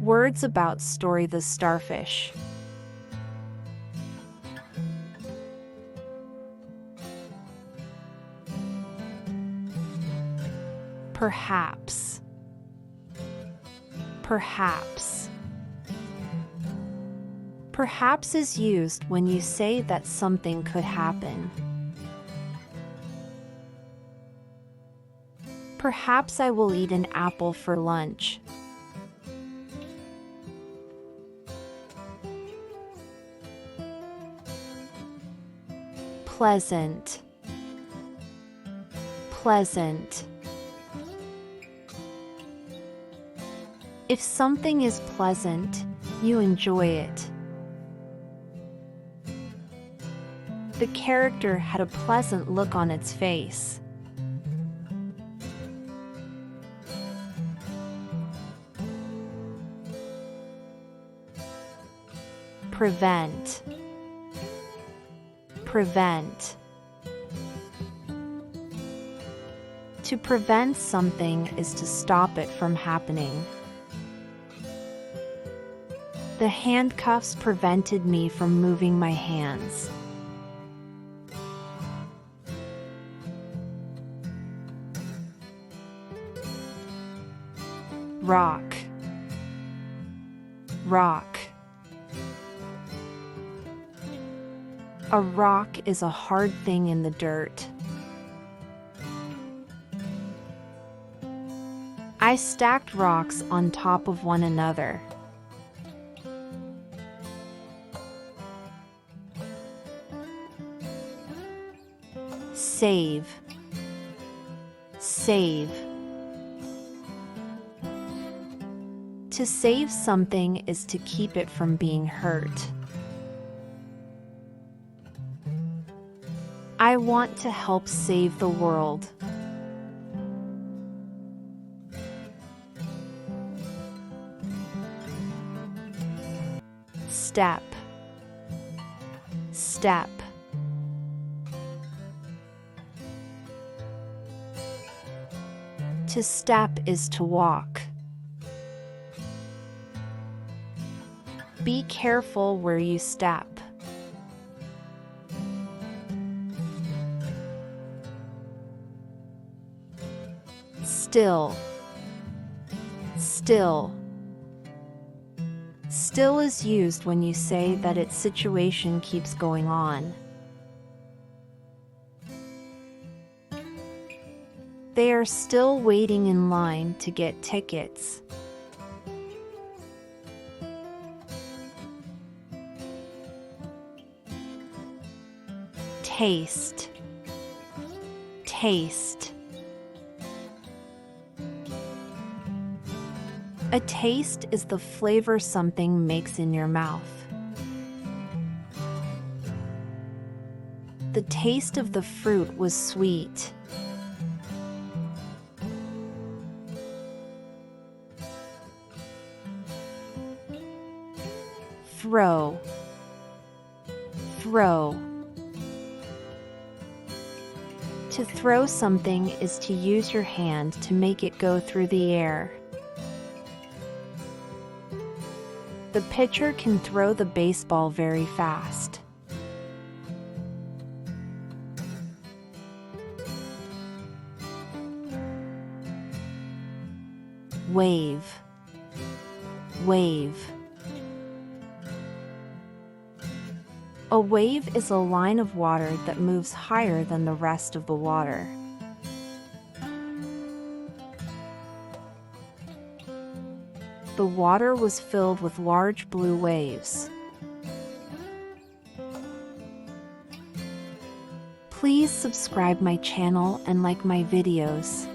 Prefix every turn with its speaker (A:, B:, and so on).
A: Words about story the starfish. Perhaps. Perhaps. Perhaps is used when you say that something could happen. Perhaps I will eat an apple for lunch. Pleasant. Pleasant. If something is pleasant, you enjoy it. The character had a pleasant look on its face. Prevent. Prevent. To prevent something is to stop it from happening. The handcuffs prevented me from moving my hands. Rock. Rock. A rock is a hard thing in the dirt. I stacked rocks on top of one another. Save. Save. To save something is to keep it from being hurt. I want to help save the world. Step. Step. To step is to walk. Be careful where you step. Still. Still. Still is used when you say that its situation keeps going on. They are still waiting in line to get tickets. Taste. Taste. A taste is the flavor something makes in your mouth. The taste of the fruit was sweet. Throw. Throw. To throw something is to use your hand to make it go through the air. The pitcher can throw the baseball very fast. Wave. Wave. A wave is a line of water that moves higher than the rest of the water. The water was filled with large blue waves. Please subscribe my channel and like my videos.